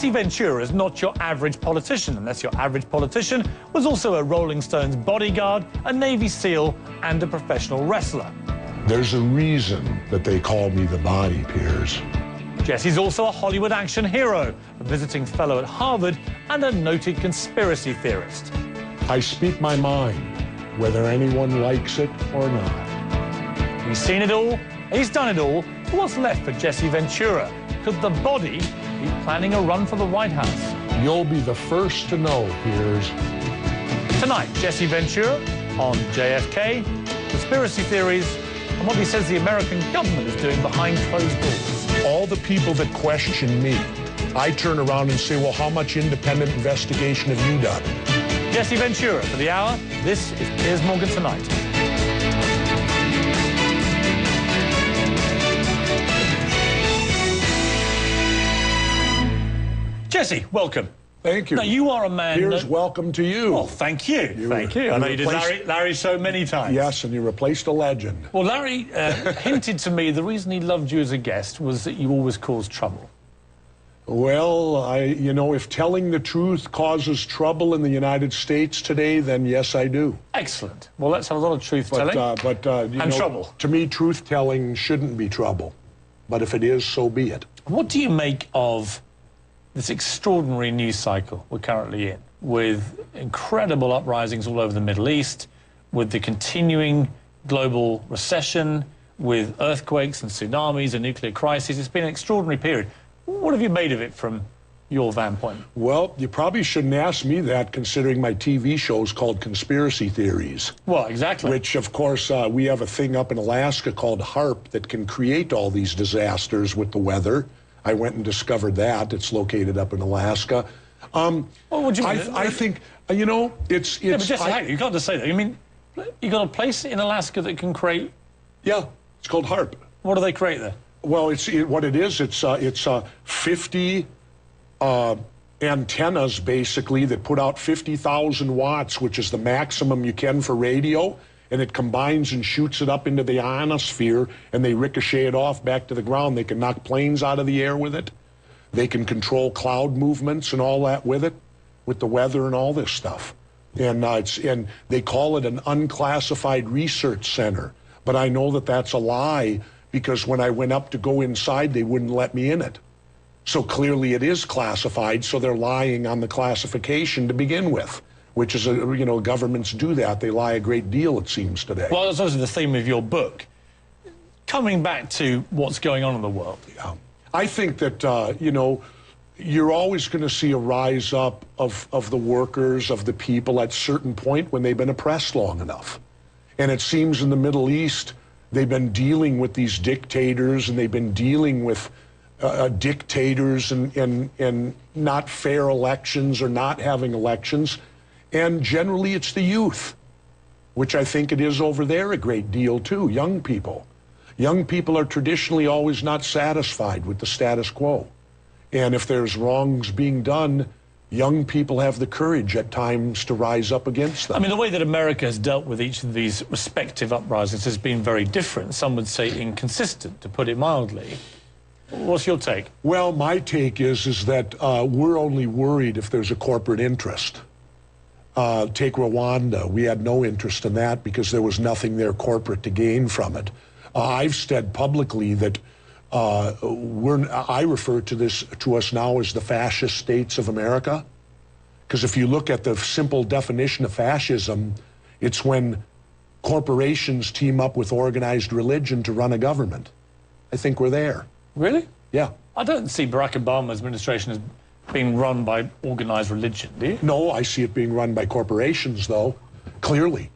Jesse Ventura is not your average politician, unless your average politician was also a Rolling Stones bodyguard, a Navy SEAL, and a professional wrestler. There's a reason that they call me the Body, Piers. Jesse's also a Hollywood action hero, a visiting fellow at Harvard, and a noted conspiracy theorist. I speak my mind, whether anyone likes it or not. He's seen it all, he's done it all. So what's left for Jesse Ventura? Could the Body be planning a run for the White House? You'll be the first to know, Piers. Tonight, Jesse Ventura on JFK, conspiracy theories, and what he says the American government is doing behind closed doors. All the people that question me, I turn around and say, well, how much independent investigation have you done? Jesse Ventura for the hour. This is Piers Morgan Tonight. Jesse, welcome. Thank you. Now, you are a man... Piers, welcome to you. Oh, thank you. Thank you. I know you did Larry's show many times. Yes, and you replaced a legend. Well, Larry hinted to me the reason he loved you as a guest was that you always caused trouble. Well, you know, if telling the truth causes trouble in the United States today, then yes, I do. Excellent. Well, let's have a lot of truth-telling and trouble. To me, truth-telling shouldn't be trouble. But if it is, so be it. What do you make of this extraordinary news cycle we're currently in, with incredible uprisings all over the Middle East, with the continuing global recession, with earthquakes and tsunamis and nuclear crises? It's been an extraordinary period. What have you made of it from your vanpoint? Well, you probably shouldn't ask me that, considering my TV show is called Conspiracy Theories. Well, exactly. Which, of course, we have a thing up in Alaska called HARP that can create all these disasters with the weather. I went and discovered that. It's located up in Alaska. What would you mean? I think, you know, it's... Yeah, but Jesse, you can't just say that. You mean, you got a place in Alaska that can create... Yeah, it's called HARP. What do they create there? Well, it's 50 antennas, basically, that put out 50,000 watts, which is the maximum you can for radio, and it combines and shoots it up into the ionosphere, and they ricochet it off back to the ground. They can knock planes out of the air with it. They can control cloud movements and all that with it, with the weather and all this stuff. And they call it an unclassified research center. But I know that that's a lie, because when I went up to go inside, they wouldn't let me in it. So clearly it is classified, so they're lying on the classification to begin with, which is, you know, governments do that. They lie a great deal, it seems, today. Well, that's also the theme of your book. Coming back to what's going on in the world. Yeah. I think that, you know, you're always going to see a rise up of the workers, of the people at a certain point when they've been oppressed long enough. And it seems in the Middle East, they've been dealing with these dictators, and they've been dealing with dictators and not fair elections or not having elections. And generally, it's the youth, which I think it is over there a great deal, too, young people. Young people are traditionally always not satisfied with the status quo. And if there's wrongs being done, young people have the courage at times to rise up against them. I mean, the way that America has dealt with each of these respective uprisings has been very different. Some would say inconsistent, to put it mildly. What's your take? Well, my take is that we're only worried if there's a corporate interest. Take Rwanda. We had no interest in that because there was nothing there corporate to gain from it. I've said publicly that I refer to us now as the fascist states of America, because if you look at the simple definition of fascism, it's when corporations team up with organized religion to run a government. I think we're there. Really? Yeah. I don't see Barack Obama's administration as being run by organized religion, do you? No, I see it being run by corporations, though, clearly.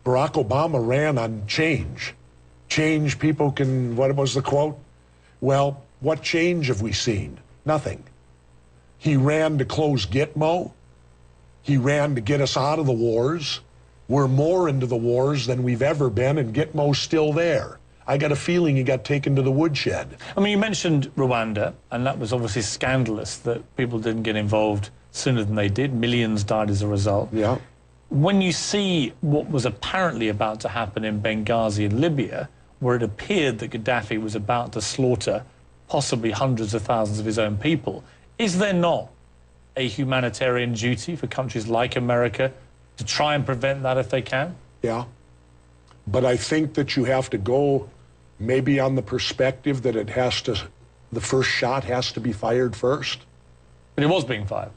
Barack Obama ran on change. Change, people can, what was the quote? Well, what change have we seen? Nothing. He ran to close Gitmo. He ran to get us out of the wars. We're more into the wars than we've ever been, and Gitmo's still there. I got a feeling he got taken to the woodshed. I mean, you mentioned Rwanda, and that was obviously scandalous that people didn't get involved sooner than they did. Millions died as a result. Yeah. When you see what was apparently about to happen in Benghazi in Libya, where it appeared that Gaddafi was about to slaughter possibly hundreds of thousands of his own people, Is there not a humanitarian duty for countries like America to try and prevent that if they can? Yeah. But I think that you have to go maybe on the perspective that it has to, the first shot has to be fired first. But it was being fired.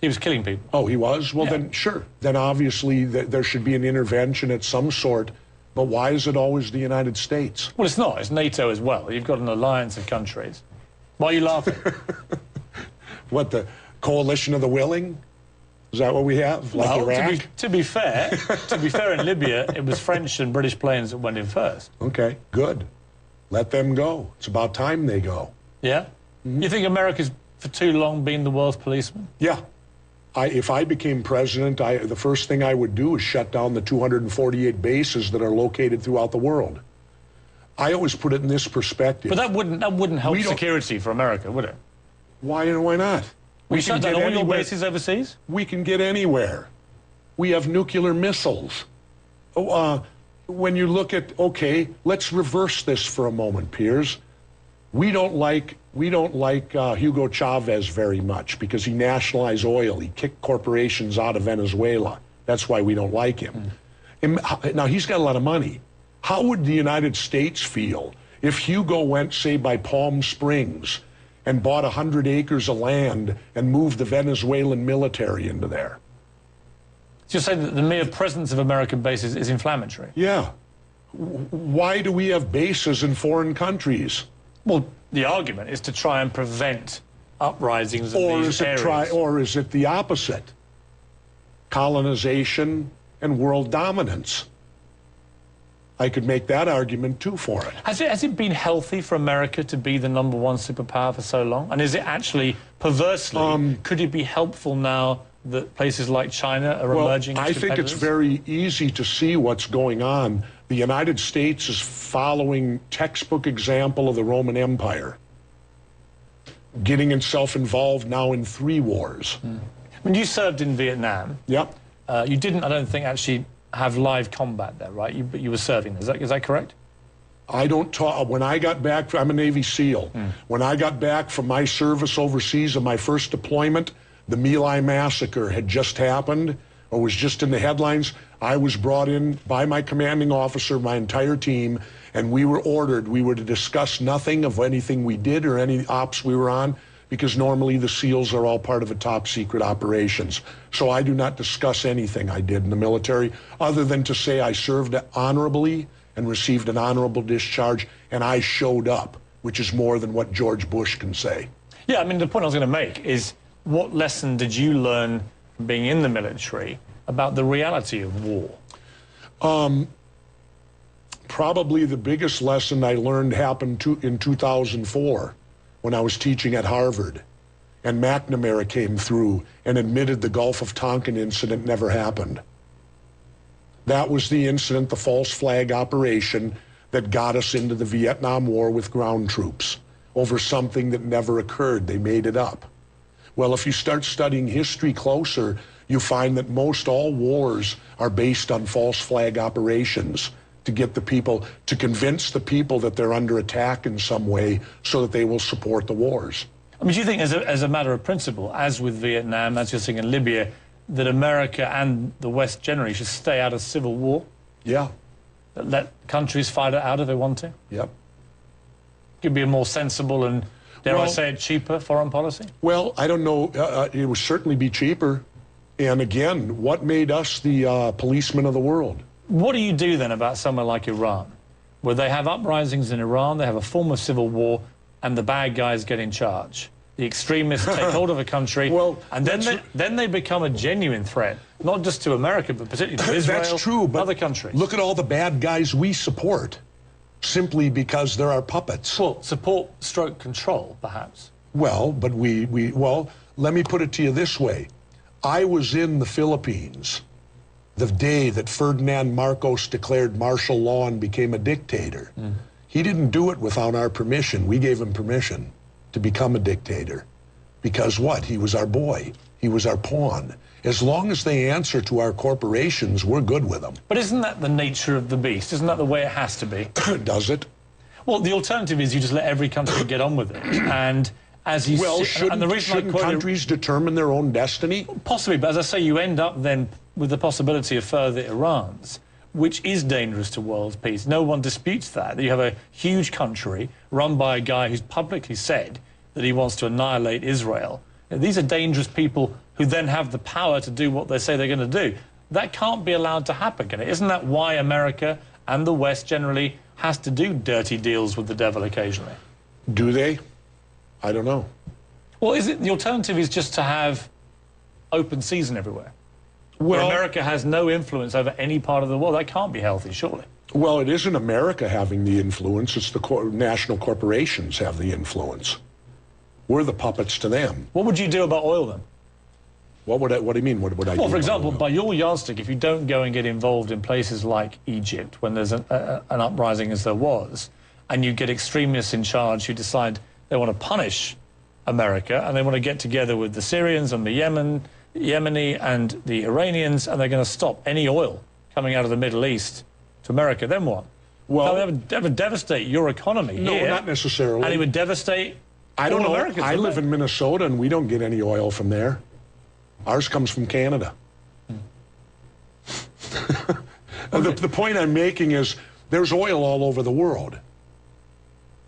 He was killing people. Oh, he was? Well, then, sure. Then obviously there should be an intervention at some sort. But why is it always the United States? Well, it's not. It's NATO as well. You've got an alliance of countries. Why are you laughing? What, the coalition of the willing? Is that what we have? Like well, Iraq? to be fair, in Libya, it was French and British planes that went in first. Okay, good. Let them go. It's about time they go. Yeah? You think America's for too long been the world's policeman? Yeah. If I became president, the first thing I would do is shut down the 248 bases that are located throughout the world. I always put it in this perspective. But that wouldn't help security for America, would it? Why not? We shut down all your bases overseas? We can get anywhere. We have nuclear missiles. When you look at, okay, let's reverse this for a moment, Piers. We don't like Hugo Chavez very much because he nationalized oil. He kicked corporations out of Venezuela. That's why we don't like him. Now, he's got a lot of money. How would the United States feel if Hugo went, say, by Palm Springs and bought 100 acres of land and moved the Venezuelan military into there? So you're saying that the mere presence of American bases is inflammatory? Yeah. Why do we have bases in foreign countries? Well, the argument is to try and prevent uprisings in these areas. Or is it the opposite? Colonization and world dominance. I could make that argument, too, for it. Has it been healthy for America to be the #1 superpower for so long? And is it actually, perversely, could it be helpful now that places like China are emerging as I think it's very easy to see what's going on. The United States is following textbook example of the Roman Empire, getting itself involved now in 3 wars. When you served in Vietnam, Yep. You didn't, I don't think, actually have live combat there, right? But you were serving. Is that correct? I don't talk. When I got back, I'm a Navy SEAL. When I got back from my service overseas on my first deployment, the My Lai massacre had just happened or was just in the headlines. I was brought in by my commanding officer, my entire team, and we were ordered. We were to discuss nothing of anything we did or any ops we were on, because normally the SEALs are all part of a top secret operations. So I do not discuss anything I did in the military other than to say I served honorably and received an honorable discharge, and I showed up, which is more than what George Bush can say. Yeah, I mean, the point I was going to make is, what lesson did you learn from being in the military about the reality of war? Probably the biggest lesson I learned happened in 2004 when I was teaching at Harvard, and McNamara came through and admitted the Gulf of Tonkin incident never happened. That was the incident, the false flag operation, that got us into the Vietnam War with ground troops over something that never occurred. They made it up. Well, if you start studying history closer, you find that most all wars are based on false flag operations to get the people, to convince the people that they're under attack in some way so that they will support the wars. I mean, do you think, as a matter of principle, as with Vietnam, as you're seeing in Libya, that America and the West generally should stay out of civil war? Yeah. Let countries fight it out if they want to? Yep. Could be a more sensible and, dare I say it, cheaper foreign policy? Well, I don't know. It would certainly be cheaper. And again, what made us the policemen of the world? What do you do then about somewhere like Iran, where they have uprisings in Iran, they have a form of civil war, and the bad guys get in charge? The extremists take hold of a country, and then they become a genuine threat, not just to America, but particularly to Israel, That's true, but other countries. Look at all the bad guys we support, simply because they're our puppets. Well, support stroke control, perhaps. Well, but well, let me put it to you this way. I was in the Philippines the day that Ferdinand Marcos declared martial law and became a dictator. He didn't do it without our permission. We gave him permission to become a dictator. Because what? He was our boy. He was our pawn. As long as they answer to our corporations, we're good with them. But isn't that the nature of the beast? Isn't that the way it has to be? Does it? Well, the alternative is you just let every country get on with it. And as you Well, and the reason shouldn't countries determine their own destiny? Possibly, but as I say, you end up then with the possibility of further Irans, which is dangerous to world peace. No one disputes that. You have a huge country run by a guy who's publicly said that he wants to annihilate Israel. And these are dangerous people who then have the power to do what they say they're going to do. That can't be allowed to happen, can it? Isn't that why America and the West generally has to do dirty deals with the devil occasionally? Do they? I don't know. Well, is it the alternative is just to have open season everywhere? Well, where America has no influence over any part of the world. That can't be healthy, surely. Well, it isn't America having the influence. It's the national corporations have the influence. We're the puppets to them. What would you do about oil, then? What do you mean? What would I do? Well, for example, by your yardstick, if you don't go and get involved in places like Egypt, when there's an uprising as there was, and you get extremists in charge who decide they want to punish America, and they want to get together with the Syrians and the Yemeni and the Iranians, and they're going to stop any oil coming out of the Middle East to America, then what? Well, that would devastate your economy here. No, not necessarily. And it would devastate all Americans. I live in Minnesota, and we don't get any oil from there. Ours comes from Canada. The point I'm making is there's oil all over the world.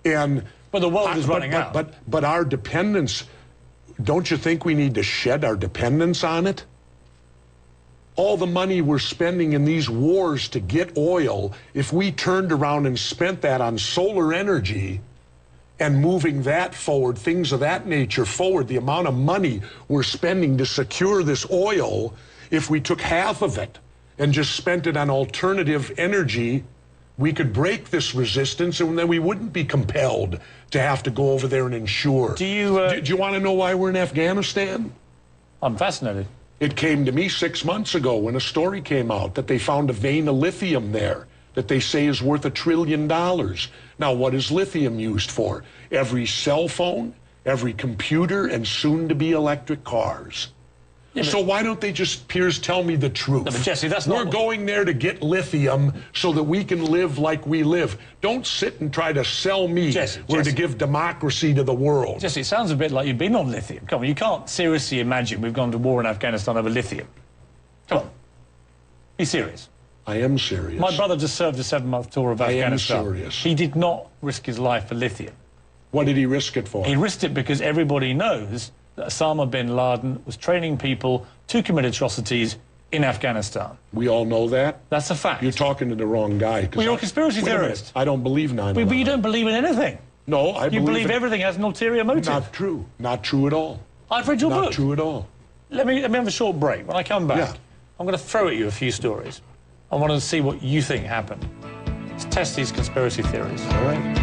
But the world is running out. But our dependence, don't you think we need to shed our dependence on it? All the money we're spending in these wars to get oil, if we turned around and spent that on solar energy and moving that forward, things of that nature forward, the amount of money we're spending to secure this oil, if we took half of it and just spent it on alternative energy, we could break this resistance, and then we wouldn't be compelled to have to go over there and ensure. Do you want to know why we're in Afghanistan? I'm fascinated. It came to me 6 months ago when a story came out that they found a vein of lithium there that they say is worth $1 trillion. Now, what is lithium used for? Every cell phone, every computer, and soon-to-be electric cars. Yeah, so why don't they just, Piers, tell me the truth? No, but Jesse, that's not... We're going there to get lithium so that we can live like we live. Don't sit and try to sell me we're to give democracy to the world. Jesse, it sounds a bit like you've been on lithium. Come on, you can't seriously imagine we've gone to war in Afghanistan over lithium. Come on. Be serious. I am serious. My brother just served a 7-month tour of Afghanistan. I am serious. He did not risk his life for lithium. What did he risk it for? He risked it because everybody knows that Osama bin Laden was training people to commit atrocities in Afghanistan. We all know that? That's a fact. You're talking to the wrong guy. Well, you're a conspiracy theorist. I don't believe 9/11. But you don't believe in anything. No, I believe... You believe everything has an ulterior motive. Not true. Not true at all. I've read your book. Not true at all. Let me have a short break. When I come back, I'm going to throw at you a few stories. I want to see what you think happened. Let's test these conspiracy theories. All right.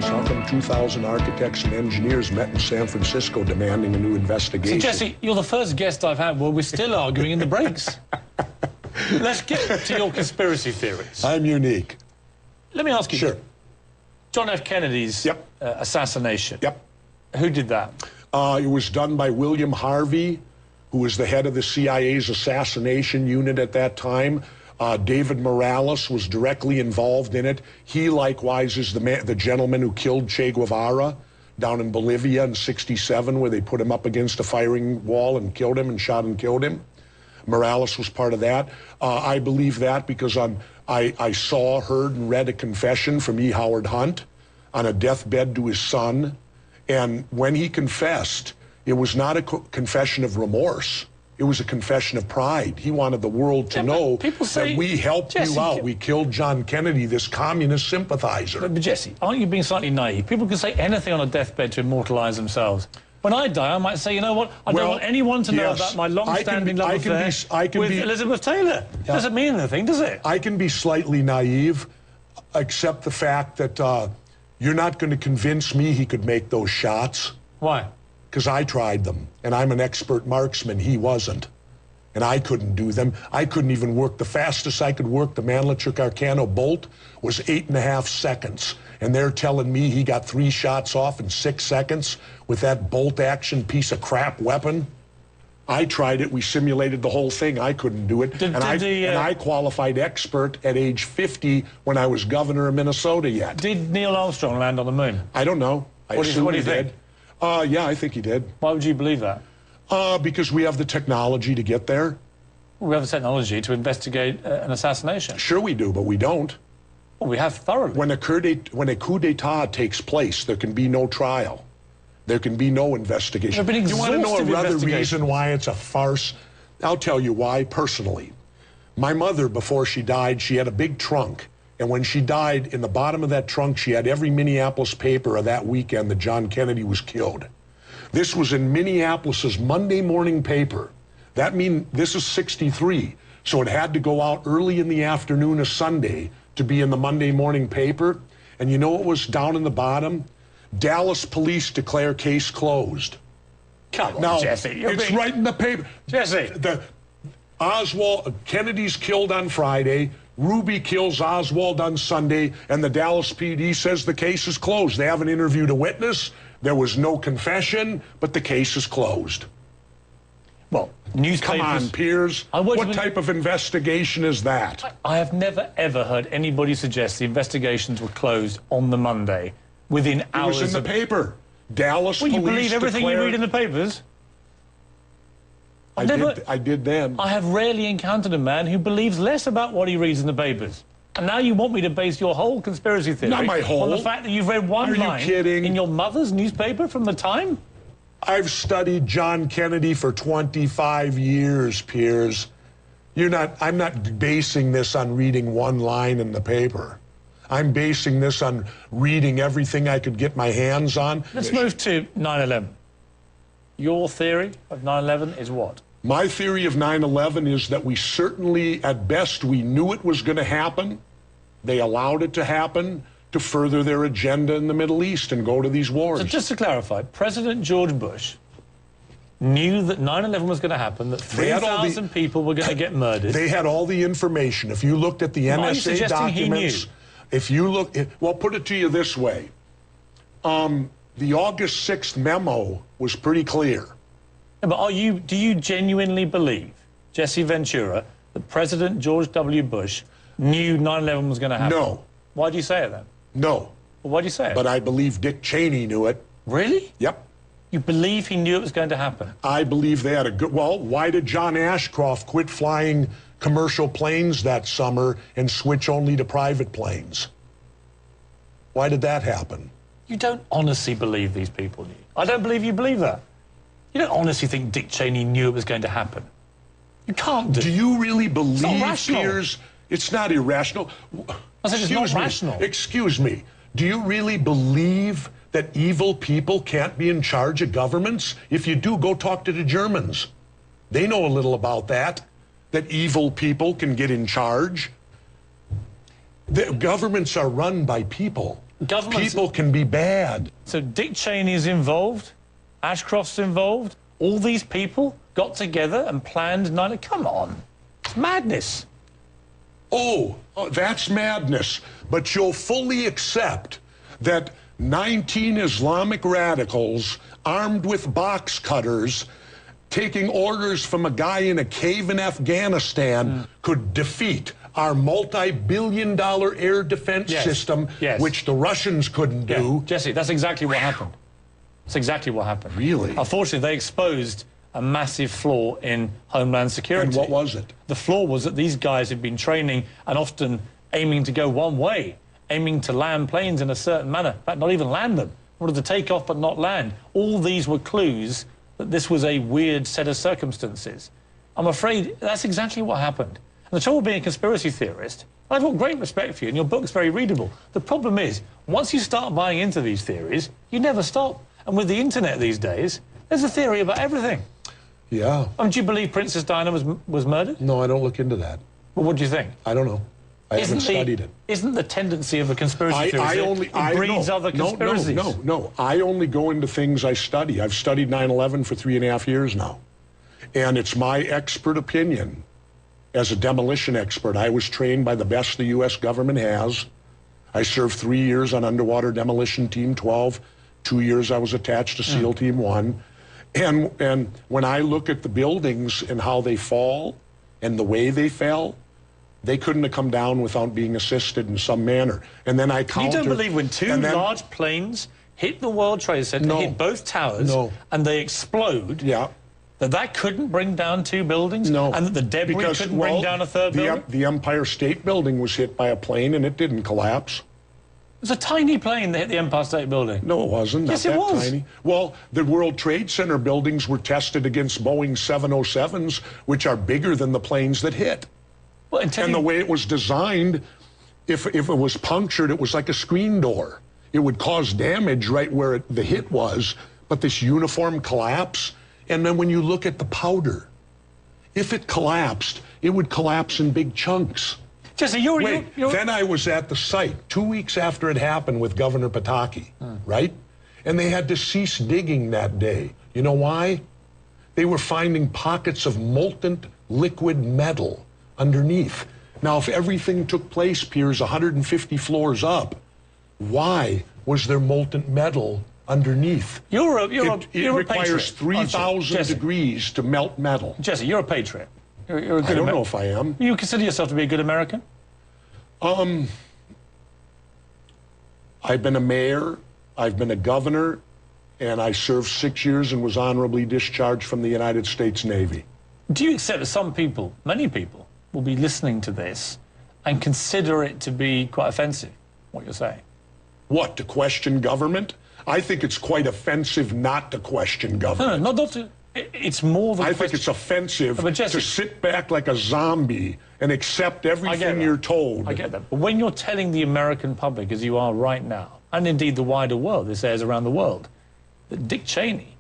How come 2,000 architects and engineers met in San Francisco demanding a new investigation? So, Jesse, you're the first guest I've had where we're still arguing in the breaks. Let's get to your conspiracy theories. I'm unique. Let me ask you. Sure. John F. Kennedy's assassination. Yep. Who did that? It was done by William Harvey, who was the head of the CIA's assassination unit at that time. David Morales was directly involved in it. He likewise is the gentleman who killed Che Guevara down in Bolivia in '67, where they put him up against a firing wall and killed him and shot and killed him. Morales was part of that. I believe that because I saw, heard, and read a confession from E. Howard Hunt on a deathbed to his son. And when he confessed, it was not a confession of remorse. It was a confession of pride. He wanted the world to know that we helped you out. We killed John Kennedy, this communist sympathizer. But Jesse, aren't you being slightly naive? People can say anything on a deathbed to immortalize themselves. When I die, I might say, you know what? I don't want anyone to know about my long-standing love affair with Elizabeth Taylor. It doesn't mean anything, does it? I can be slightly naive, except the fact that you're not going to convince me he could make those shots. Why? Because I tried them, and I'm an expert marksman. He wasn't. and I couldn't do them. I couldn't even work. The fastest I could work the Manlichuk Arcano bolt was 8.5 seconds. And they're telling me he got 3 shots off in 6 seconds with that bolt action piece of crap weapon. I tried it. We simulated the whole thing. I couldn't do it. And I qualified expert at age 50 when I was governor of Minnesota yet. Did Neil Armstrong land on the moon? I don't know. What do you think? Yeah, I think he did. Why would you believe that? Because we have the technology to get there. We have the technology to investigate an assassination. Sure we do, but we don't. Well, we have thoroughly. When a coup d'etat takes place, there can be no trial. There can be no investigation. You want to know another reason why it's a farce? I'll tell you why personally. My mother, before she died, she had a big trunk. And when she died, in the bottom of that trunk, she had every Minneapolis paper of that weekend that John Kennedy was killed. This was in Minneapolis's Monday morning paper. That means this is 63. So it had to go out early in the afternoon of Sunday to be in the Monday morning paper. And you know what was down in the bottom? Dallas police declare case closed. Come on, now, Jesse. It's right in the paper. Jesse. Oswald, Kennedy's killed on Friday. Ruby kills Oswald on Sunday. And the Dallas PD says the case is closed. They haven't interviewed a witness. There was no confession, but the case is closed. Well, newspapers... Come on, Piers. What type of investigation is that? I have never, ever heard anybody suggest the investigations were closed on the Monday within hours. It was in the paper. Dallas police you believe everything you read in the papers? I did then. I have rarely encountered a man who believes less about what he reads in the papers. And now you want me to base your whole conspiracy theory Not my whole. on the fact that you've read one line in your mother's newspaper from the time? I've studied John Kennedy for 25 years, Piers. I'm not basing this on reading one line in the paper. I'm basing this on reading everything I could get my hands on. Let's move to 9/11. Your theory of 9/11 is what? My theory of 9/11 is that we certainly, at best, we knew it was going to happen. They allowed it to happen to further their agenda in the Middle East and go to these wars. So just to clarify, President George Bush knew that 9/11 was going to happen, that 3,000 people were going to get murdered. They had all the information. If you looked at the NSA documents, if you look, well, put it to you this way. The August 6th memo was pretty clear. Yeah, but do you genuinely believe, Jesse Ventura, that President George W. Bush knew 9/11 was going to happen? No. Why do you say it then? No. Well, why do you say it? But I believe Dick Cheney knew it. Really? Yep. You believe he knew it was going to happen? I believe they had a good... Well, why did John Ashcroft quit flying commercial planes that summer and switch only to private planes? Why did that happen? You don't honestly believe these people knew. I don't believe you believe that. You don't honestly think Dick Cheney knew it was going to happen. You can't do. Do you really believe, it's not rational. Piers? It's not irrational. I said it's not rational. Excuse me. Do you really believe that evil people can't be in charge of governments? If you do, go talk to the Germans. They know a little about that evil people can get in charge. The governments are run by people. People can be bad. So Dick Cheney's involved, Ashcroft's involved, all these people got together and planned 9/11. Come on, it's madness. Oh, that's madness. But you'll fully accept that 19 Islamic radicals armed with box cutters taking orders from a guy in a cave in Afghanistan could defeat our multi-billion-dollar air defense system, which the Russians couldn't do. Jesse, that's exactly what happened. That's exactly what happened. Really? Unfortunately, they exposed a massive flaw in Homeland Security. And what was it? The flaw was that these guys had been training and often aiming to go one way, aiming to land planes in a certain manner. In fact, not even land them. Wanted to take off but not land. All these were clues that this was a weird set of circumstances. I'm afraid that's exactly what happened. And the trouble being a conspiracy theorist, I've got great respect for you, and your book's very readable. The problem is, once you start buying into these theories, you never stop. And with the internet these days, there's a theory about everything. Yeah. Do you believe Princess Diana was murdered? No, I don't look into that. Well, what do you think? I don't know. I haven't studied it. Isn't the tendency of a conspiracy theory it breeds other conspiracies? No. I only go into things I study. I've studied 9/11 for 3.5 years now. And it's my expert opinion, as a demolition expert, I was trained by the best the U.S. government has. I served 3 years on Underwater Demolition Team 12. 2 years I was attached to SEAL Team 1. And when I look at the buildings and how they fall and the way they fell, they couldn't have come down without being assisted in some manner. And then I countered... You don't believe when two large planes hit the World Trade Center, hit both towers, and they explode, that couldn't bring down two buildings? No. And that the debris couldn't bring down a third building? The Empire State Building was hit by a plane and it didn't collapse. It was a tiny plane that hit the Empire State Building. No, it wasn't. Yes, not it was. Tiny. Well, the World Trade Center buildings were tested against Boeing 707s, which are bigger than the planes that hit. Well, and the way it was designed, if it was punctured, it was like a screen door. It would cause damage right where the hit was, but this uniform collapse. And then when you look at the powder, if it collapsed, it would collapse in big chunks. Jesse, then I was at the site 2 weeks after it happened with Governor Pataki, right? And they had to cease digging that day. You know why? They were finding pockets of molten liquid metal underneath. Now, if everything took place, Piers, 150 floors up, why was there molten metal underneath? It requires 3,000 degrees to melt metal. Jesse, you're a patriot. You're a good I don't know if I am. You consider yourself to be a good American? I've been a mayor, I've been a governor, and I served 6 years and was honorably discharged from the United States Navy. Do you accept that some people, many people, will be listening to this and consider it to be quite offensive, what you're saying? What, to question government? I think it's quite offensive not to question government. No, not to... It's more than... I think it's offensive to sit back like a zombie and accept everything you're told. I get that. But when you're telling the American public, as you are right now, and indeed the wider world, this airs around the world, that Dick Cheney,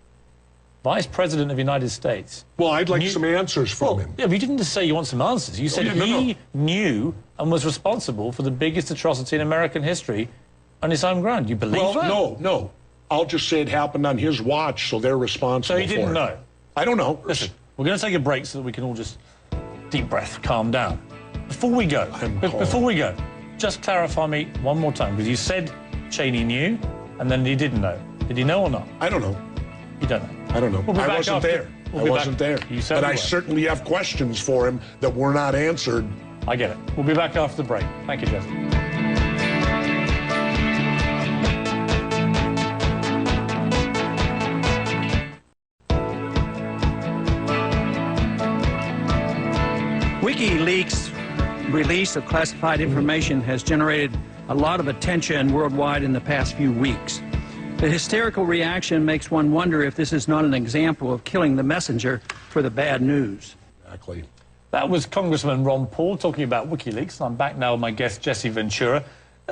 Vice President of the United States... Well, I'd like some answers from him. Yeah, but you didn't just say you want some answers. You said he knew and was responsible for the biggest atrocity in American history on his home ground. You believe that? No. I'll just say it happened on his watch, so they're responsible for it. So he didn't know? I don't know. Listen, we're going to take a break so that we can all just deep breath, calm down. Before we go, just clarify me one more time, because you said Cheney knew and then he didn't know. Did he know or not? I don't know. You don't know? I don't know. I wasn't there. I wasn't there. But I certainly have questions for him that were not answered. I get it. We'll be back after the break. Thank you, Jeff. WikiLeaks' release of classified information has generated a lot of attention worldwide in the past few weeks. The hysterical reaction makes one wonder if this is not an example of killing the messenger for the bad news. Exactly. That was Congressman Ron Paul talking about WikiLeaks. I'm back now with my guest, Jesse Ventura.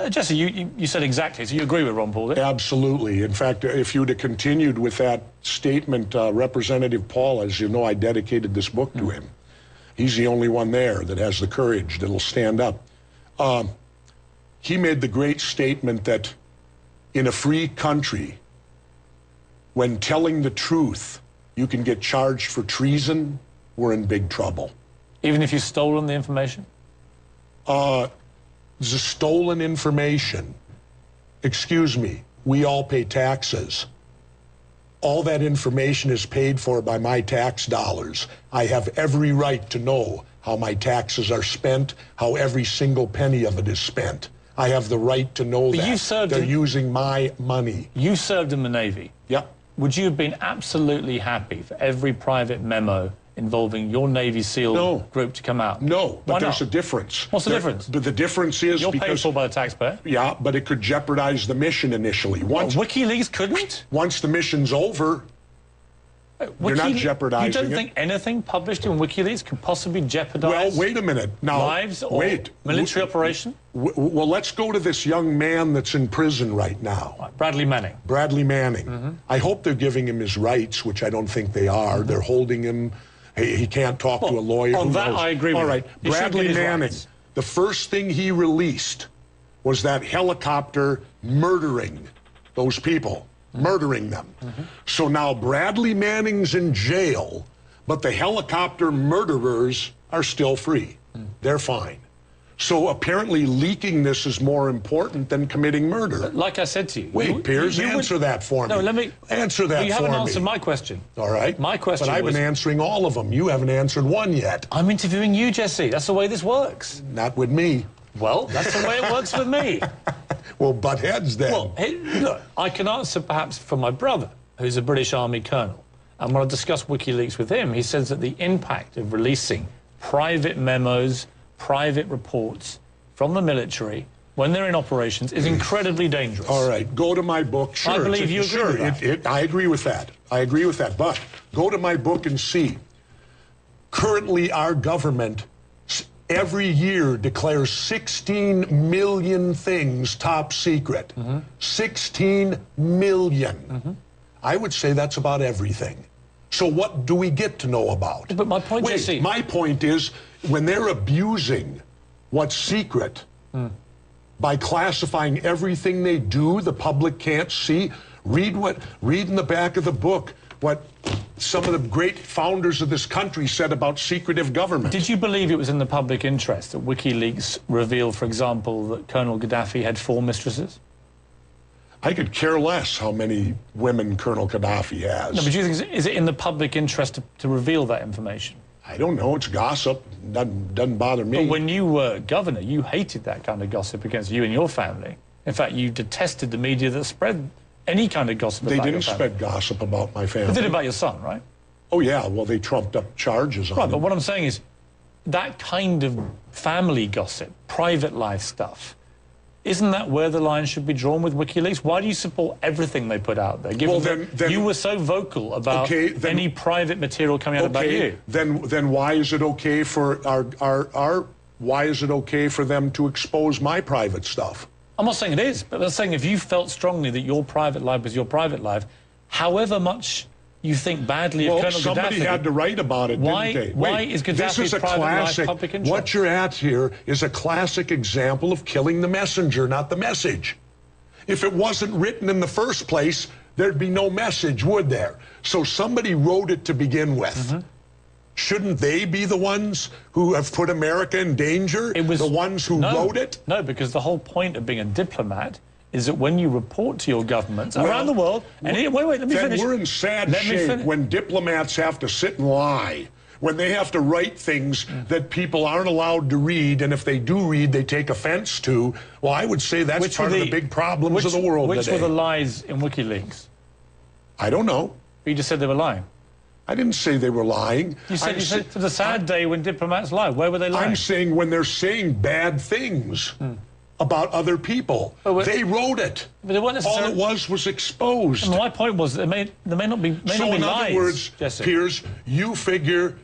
Jesse, you said exactly, so you agree with Ron Paul, didn't you? Absolutely. In fact, if you'd have continued with that statement, Representative Paul, as you know, I dedicated this book to him. He's the only one there that has the courage that'll stand up. He made the great statement that in a free country, when telling the truth, you can get charged for treason, we're in big trouble. Even if you've stolen the information? The stolen information, excuse me, we all pay taxes. All that information is paid for by my tax dollars. I have every right to know how my taxes are spent, how every single penny of it is spent. I have the right to know that. They're using my money. You served in the Navy. Yep. Would you have been absolutely happy for every private memo involving your Navy SEAL group to come out? No, but there's a difference. What's the difference? The difference is you're paid for by the taxpayer. Yeah, but it could jeopardize the mission initially. WikiLeaks couldn't? Once the mission's over, you're not jeopardizing it. You don't think anything published in WikiLeaks could possibly jeopardize wait a minute. Now, lives or military operation? Well, let's go to this young man that's in prison right now. Bradley Manning. Bradley Manning. I hope they're giving him his rights, which I don't think they are. They're holding him. He can't talk to a lawyer. On that, I agree with you. All right, Bradley Manning, the first thing he released was that helicopter murdering those people, murdering them. So now Bradley Manning's in jail, but the helicopter murderers are still free. They're fine. So apparently leaking this is more important than committing murder. Like I said to you. Wait, Piers, answer that for me. No, let me... Answer that for me. You haven't answered my question. All right. My question But I've been answering all of them. You haven't answered one yet. I'm interviewing you, Jesse. That's the way this works. Not with me. Well, that's the way it works with me. Well, butt heads then. Well, look, I can answer perhaps for my brother, who's a British Army colonel. And when I discussed WikiLeaks with him, he says that the impact of releasing private memos, private reports from the military when they're in operations is incredibly dangerous. All right, go to my book. Sure, I believe you agree with that. I agree with that. I agree with that. But go to my book and see. Currently, our government every year declares 16 million things top secret. 16 million. I would say that's about everything. So what do we get to know about? But my point, Jesse... My point is, when they're abusing what's secret by classifying everything they do, the public can't see. Read in the back of the book what some of the great founders of this country said about secretive government. Did you believe it was in the public interest that WikiLeaks revealed, for example, that Colonel Gaddafi had 4 mistresses? I could care less how many women Colonel Gaddafi has. No, but do you think, is it in the public interest to reveal that information? I don't know. It's gossip. Doesn't bother me. But when you were governor, you hated that kind of gossip against you and your family. In fact, you detested the media that spread any kind of gossip about your family. They didn't spread gossip about my family. They did about your son, right? Oh, yeah. Well, they trumped up charges on him. Right, but what I'm saying is that kind of family gossip, private life stuff, isn't that where the line should be drawn with WikiLeaks? Why do you support everything they put out there? Given that you were so vocal about any private material coming out about you. Then why is it okay for why is it okay for them to expose my private stuff? I'm not saying it is, but I'm saying if you felt strongly that your private life was your private life, however much you think badly of Colonel Gaddafi... Well, somebody had to write about it, didn't they? Why is Gaddafi's private life public interest? What you're at here is a classic example of killing the messenger, not the message. If it wasn't written in the first place, there'd be no message, would there? So somebody wrote it to begin with. Shouldn't they be the ones who have put America in danger? It was the ones who wrote it? No, because the whole point of being a diplomat is that when you report to your governments around the world, and wait, let me finish. Then we're in sad shape when diplomats have to sit and lie, when they have to write things that people aren't allowed to read, and if they do read, they take offense to. Well, I would say that's part of the big problems of the world today. Which were the lies in WikiLeaks? I don't know. You just said they were lying. I didn't say they were lying. You said it's a sad day when diplomats lie. Where were they lying? I'm saying when they're saying bad things about other people. They wrote it. But they weren't necessarily... All it was exposed. And my point was that there may not be lies. So in other words, Jesse, Piers, you figure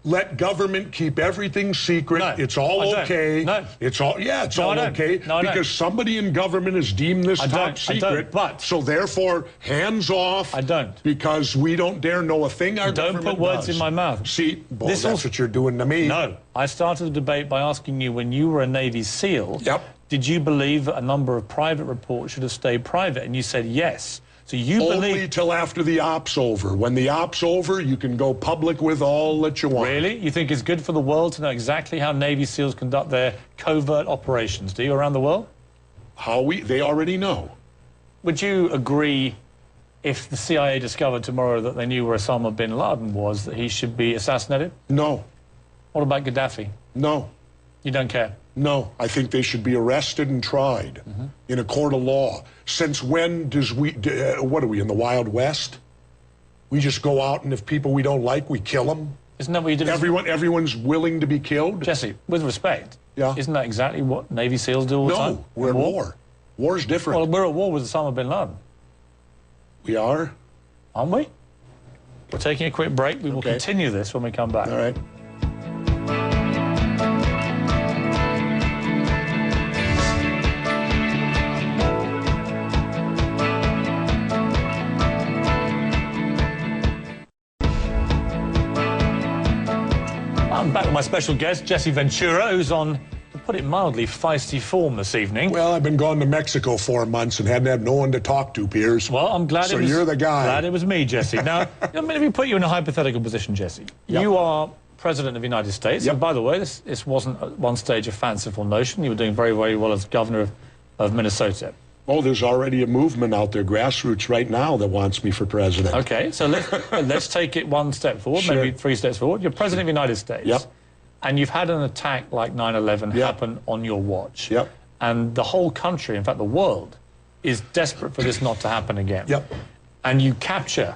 let government keep everything secret. No, it's all okay. No. It's all okay. Because somebody in government has deemed this top secret. But so therefore, hands off. I don't. Because we don't dare know a thing our government does. Don't put words in my mouth. See, that's what you're doing to me. No. I started the debate by asking you, when you were a Navy SEAL, did you believe that a number of private reports should have stayed private? And you said yes. So you believe... Only till after the op's over. When the op's over, you can go public with all that you want. Really? You think it's good for the world to know exactly how Navy SEALs conduct their covert operations, do you, around the world? They already know. Would you agree, if the CIA discovered tomorrow that they knew where Osama bin Laden was, that he should be assassinated? No. What about Gaddafi? No. You don't care? No, I think they should be arrested and tried in a court of law. Since when does what are we, in the Wild West? We just go out and if people we don't like, we kill them? Isn't that what you did? Everyone's willing to be killed? Jesse, with respect, isn't that exactly what Navy SEALs do all the time? No, we're at war. War's different. Well, we're at war with Osama bin Laden. We are? Aren't we? We're taking a quick break. We will continue this when we come back. All right. I'm back with my special guest, Jesse Ventura, who's on the put it mildly, feisty form this evening. Well, I've been gone to Mexico 4 months and hadn't had no one to talk to, Piers. Well, I'm glad so you're the guy. Glad it was me, Jesse. Now, let me put you in a hypothetical position, Jesse. Yep. You are President of the United States. Yep. And by the way, this wasn't at one stage a fanciful notion. You were doing very, very well as governor of Minnesota. Oh, there's already a movement out there, grassroots right now, that wants me for president. Okay, so let's take it one step forward, Sure. maybe 3 steps forward. You're President of the United States. Yep. And you've had an attack like 9/11 Yep. happen on your watch. Yep. And the whole country, in fact the world, is desperate for this not to happen again. Yep. And you capture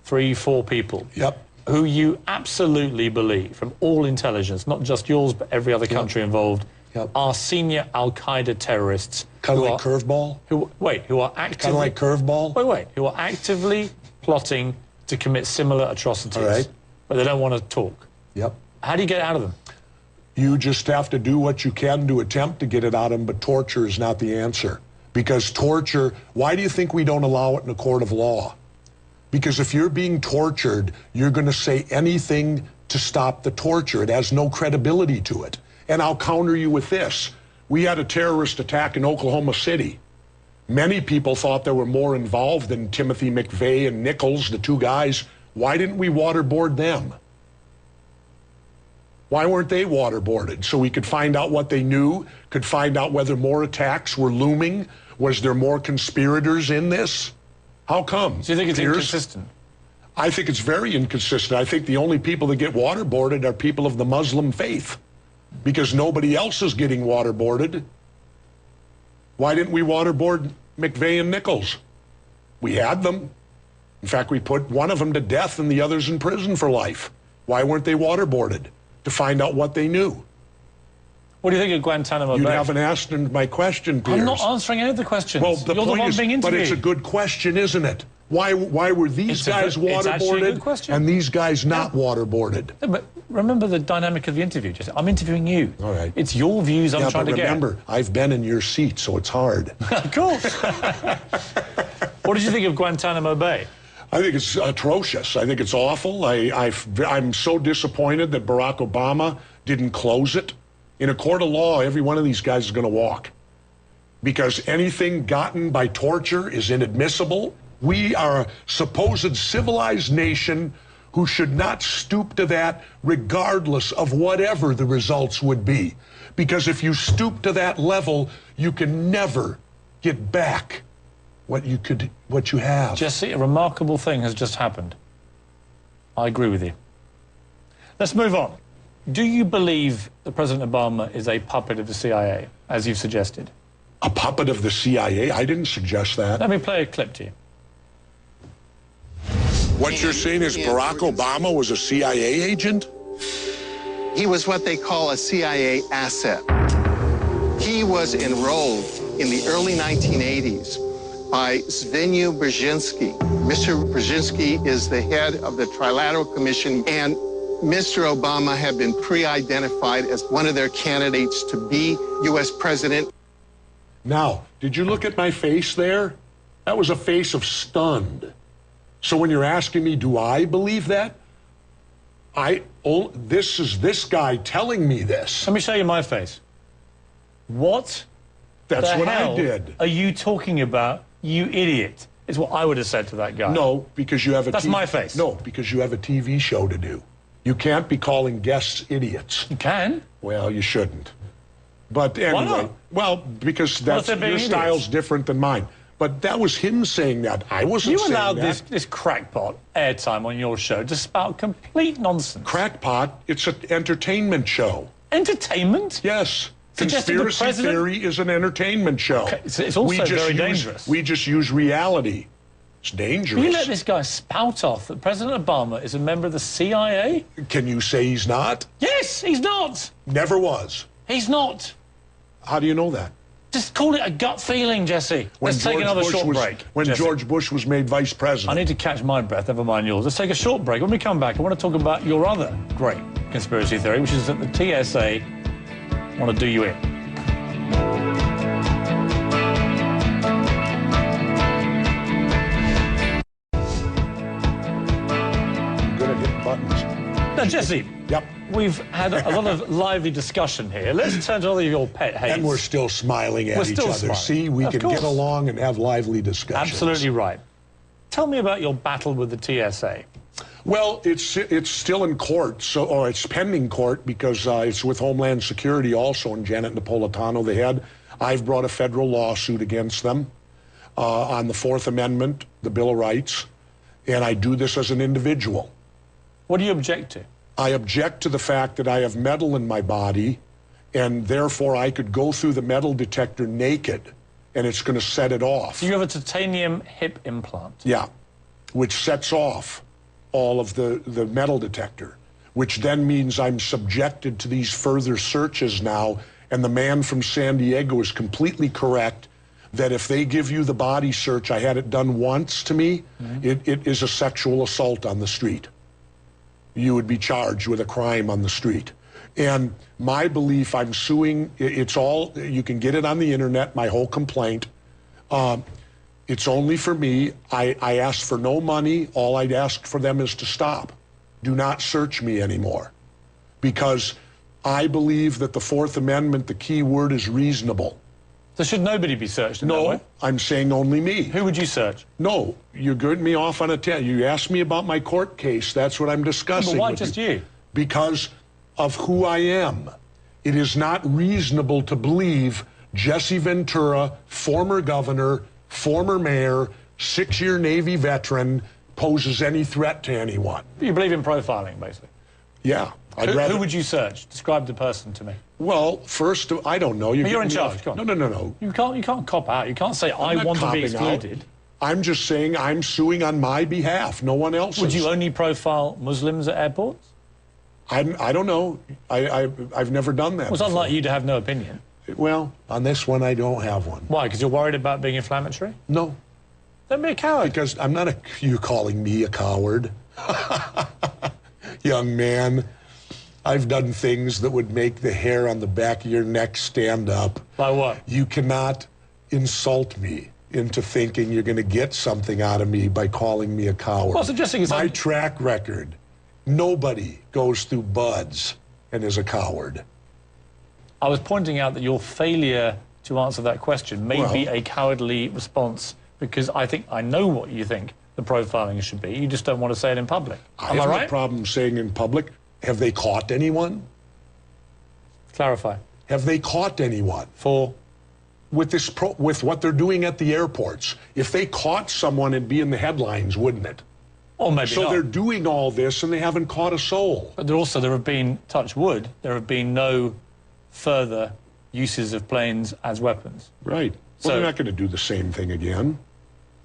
3, 4 people Yep. who you absolutely believe, from all intelligence, not just yours but every other country involved, Yep. are senior Al-Qaeda terrorists. Kind of who like are- curveball? who are actively... Kind of like curveball? Wait, who are actively plotting to commit similar atrocities. All right. But they don't want to talk. Yep. How do you get out of them? You just have to do what you can to attempt to get it out of them, but torture is not the answer. Because torture, why do you think we don't allow it in a court of law? Because if you're being tortured, you're going to say anything to stop the torture. It has no credibility to it. And I'll counter you with this. We had a terrorist attack in Oklahoma City. Many people thought they were more involved than Timothy McVeigh and Nichols, the 2 guys. Why didn't we waterboard them? Why weren't they waterboarded? So we could find out what they knew, could find out whether more attacks were looming. Was there more conspirators in this? How come? Do you think it's Piers? inconsistent? I think it's very inconsistent. I think the only people that get waterboarded are people of the Muslim faith, because nobody else is getting waterboarded. Why didn't we waterboard McVeigh and Nichols? We had them. In fact, we put one of them to death and the others in prison for life. Why weren't they waterboarded? To find out what they knew. What do you think of Guantanamo You Bay? haven't asked my question, Piers. I'm not answering any of the questions. Well, the You're point the one is, being but interviewed. it's a good question, isn't it? Why were these guys it's actually a good waterboarded question. and these guys not waterboarded? Yeah, but remember the dynamic of the interview. Jesse. I'm interviewing you. All right. It's your views I'm trying to get. Remember, I've been in your seat, so it's hard. Of course. What did you think of Guantanamo Bay? I think it's atrocious. I think it's awful. I'm so disappointed that Barack Obama didn't close it. In a court of law, every one of these guys is going to walk. Because anything gotten by torture is inadmissible. We are a supposed civilized nation who should not stoop to that regardless of whatever the results would be. Because if you stoop to that level, you can never get back what you have. Jesse, a remarkable thing has just happened. I agree with you. Let's move on. Do you believe that President Obama is a puppet of the CIA, as you've suggested? A puppet of the CIA? I didn't suggest that. Let me play a clip to you. What you're saying is Barack Obama was a CIA agent? He was what they call a CIA asset. He was enrolled in the early 1980s by Zbigniew Brzezinski. Mr. Brzezinski is the head of the Trilateral Commission, and Mr. Obama had been pre-identified as one of their candidates to be U.S. president. Now, did you look at my face there? That was a face of stunned. So when you're asking me, do I believe that? This is this guy telling me this. Let me show you my face. What That's the what hell I did. are you talking about, you idiot? Is what I would have said to that guy. No, because you have a That's my face. No, because you have a TV show to do. You can't be calling guests idiots. You can. Well, you shouldn't. But anyway, not? well, because What if they're being your idiots? style's different than mine. But that was him saying that. I wasn't You saying allowed that. this crackpot airtime on your show to spout complete nonsense. Crackpot, it's an entertainment show. Entertainment? Yes. Suggesting the Conspiracy president- theory is an entertainment show. Okay, it's also very dangerous. We just use reality. It's dangerous. You let this guy spout off that President Obama is a member of the CIA? Can you say he's not? Yes, he's not. Never was. He's not. How do you know that? Just call it a gut feeling, Jesse. Let's take another short break. When Jesse. George Bush was made vice I president. need to catch my breath, never mind yours. Let's take a short break. When we come back, I want to talk about your other great conspiracy theory, which is that the TSA want to do you in. Good at hitting buttons. Now, Jesse. Yep. We've had a lot of lively discussion here. Let's turn to all of your pet hates. And we're still smiling at each other. Smiling. See, we can get along and have lively discussions. Absolutely right. Tell me about your battle with the TSA. Well, it's still in court, or it's pending court because it's with Homeland Security also, and Janet Napolitano, the head. I've brought a federal lawsuit against them on the Fourth Amendment, the Bill of Rights, and I do this as an individual. What do you object to? I object to the fact that I have metal in my body, and therefore I could go through the metal detector naked, and it's going to set it off. So you have a titanium hip implant? Yeah, which sets off all of the metal detector, which then means I'm subjected to these further searches now, and the man from San Diego is completely correct that if they give you the body search, I had it done once to me, it is a sexual assault on the street. You would be charged with a crime on the street. And my belief, I'm suing, it's all, you can get it on the internet, my whole complaint. It's only for me. I asked for no money. All I'd asked for them is to stop. Do not search me anymore. Because I believe that the Fourth Amendment, the key word is reasonable. So should nobody be searched in that way? No, I'm saying only me. Who would you search? No, you're getting me off on a tangent. You asked me about my court case. That's what I'm discussing. But why just you? Because of who I am. It is not reasonable to believe Jesse Ventura, former governor, former mayor, 6-year Navy veteran, poses any threat to anyone. You believe in profiling, basically? Yeah. Who would you search? Describe the person to me. Well, first, I don't know. You're in charge. Go on. No. You can't cop out. You can't say, I want to be excluded. I'm just saying I'm suing on my behalf, no one else's. Would you only profile Muslims at airports? I don't know. I've never done that. Well, it's unlike you to have no opinion. Well, on this one, I don't have one. Why? Because you're worried about being inflammatory? No. Don't be a coward. Because I'm not you calling me a coward. Young man, I've done things that would make the hair on the back of your neck stand up. Like what? You cannot insult me into thinking you're going to get something out of me by calling me a coward. Well, suggesting it's my track record, nobody goes through buds and is a coward. I was pointing out that your failure to answer that question may be a cowardly response because I think I know what you think the profiling should be. You just don't want to say it in public. Am I right? I have no problem saying in public. Have they caught anyone? Clarify. Have they caught anyone? For? With what they're doing at the airports. If they caught someone, it'd be in the headlines, wouldn't it? Or maybe so not. They're doing all this and they haven't caught a soul. But there have been, touch wood, there have been no further uses of planes as weapons. Right. So they're not going to do the same thing again.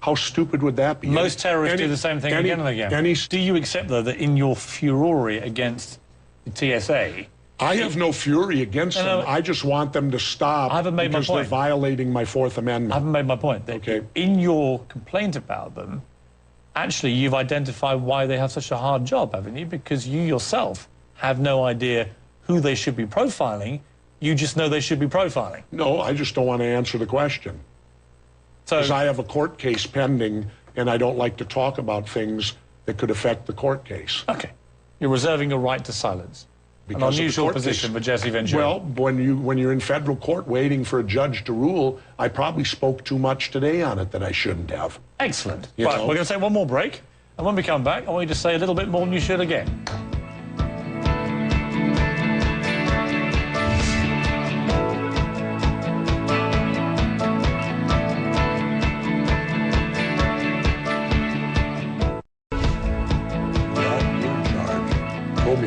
How stupid would that be? Most terrorists do the same thing again and again. Do you accept, though, that in your fury against the TSA... I have no fury against them. I just want them to stop. I haven't made my point. Because they're violating my Fourth Amendment. I haven't made my point. Okay. In your complaint about them, actually, you've identified why they have such a hard job, haven't you? Because you yourself have no idea who they should be profiling. You just know they should be profiling. No, I just don't want to answer the question. Because I have a court case pending, and I don't like to talk about things that could affect the court case. Okay. You're reserving your right to silence. An unusual position for Jesse Ventura. Well, when you're in federal court waiting for a judge to rule, I probably spoke too much today on it that I shouldn't have. Excellent. Right, we're going to take one more break, and when we come back, I want you to say a little bit more than you should again.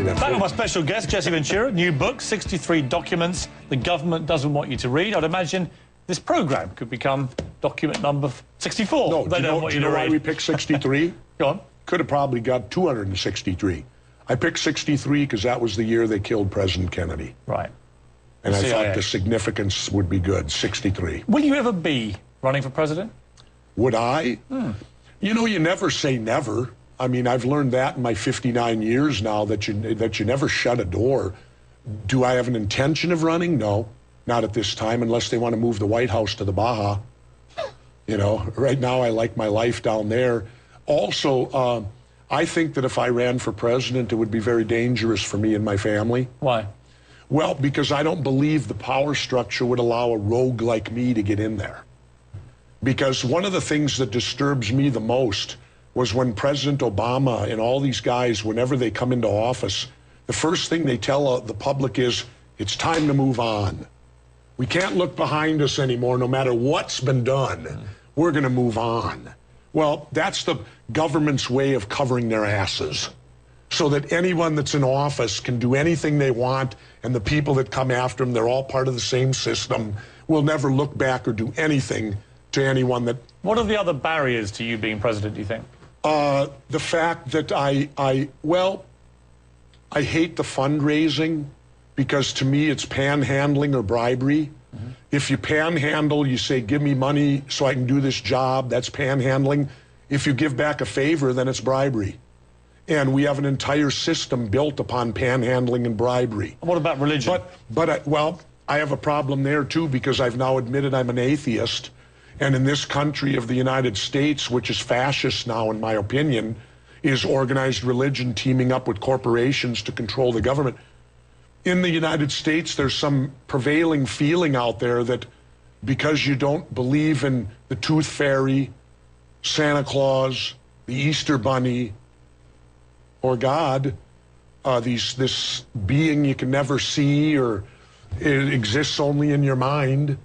Back with my special guest, Jesse Ventura. New book, 63 documents the government doesn't want you to read. I'd imagine this program could become document number 64. No, do you know why we picked 63? Go on. Could have probably got 263. I picked 63 because that was the year they killed President Kennedy. Right. And I thought the significance would be good, 63. Will you ever be running for president? Would I? You know, you never say never. I mean, I've learned that in my 59 years now that you never shut a door. Do I have an intention of running? No, not at this time, unless they want to move the White House to the Baja. You know, right now I like my life down there. Also, I think that if I ran for president, it would be very dangerous for me and my family. Why? Well, because I don't believe the power structure would allow a rogue like me to get in there. Because one of the things that disturbs me the most was when President Obama and all these guys, whenever they come into office, the first thing they tell the public is, it's time to move on. We can't look behind us anymore, no matter what's been done. We're going to move on. Well, that's the government's way of covering their asses, so that anyone that's in office can do anything they want, and the people that come after them, they're all part of the same system, will never look back or do anything to anyone that... What are the other barriers to you being president, do you think? The fact that I hate the fundraising, because to me it's panhandling or bribery. Mm-hmm. If you panhandle, you say, give me money so I can do this job, that's panhandling. If you give back a favor, then it's bribery. And we have an entire system built upon panhandling and bribery. What about religion? Well, I have a problem there too, because I've now admitted I'm an atheist. And in this country of the United States, which is fascist now, in my opinion, is organized religion teaming up with corporations to control the government. In the United States, there's some prevailing feeling out there that because you don't believe in the Tooth Fairy, Santa Claus, the Easter Bunny, or God, this being you can never see, or it exists only in your mind,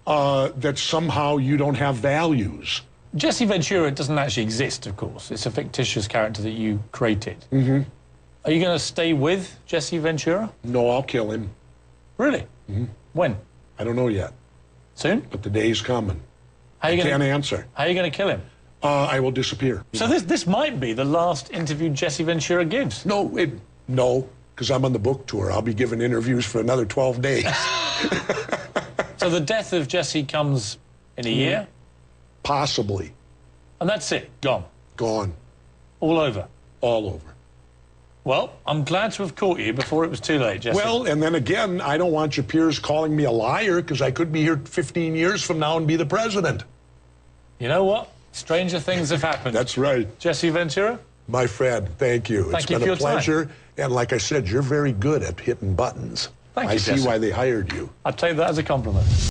that somehow you don't have values. Jesse Ventura doesn't actually exist, of course. It's a fictitious character that you created. Mm-hmm. Are you going to stay with Jesse Ventura? No, I'll kill him. Really? Mm-hmm. When? I don't know yet. Soon? But the day's coming. I can't answer. How are you going to kill him? I will disappear. So this might be the last interview Jesse Ventura gives. No, because I'm on the book tour. I'll be giving interviews for another 12 days. So the death of Jesse comes in a year? Possibly. And that's it? Gone? Gone. All over? All over. Well, I'm glad to have caught you before it was too late, Jesse. Well, and then again, I don't want your peers calling me a liar, because I could be here 15 years from now and be the president. You know what? Stranger things have happened. That's right. Jesse Ventura? My friend, thank you. Thank you for your time. It's been a pleasure. And like I said, you're very good at hitting buttons. Thank you, I see Jesse. why they hired you. I'd take that as a compliment.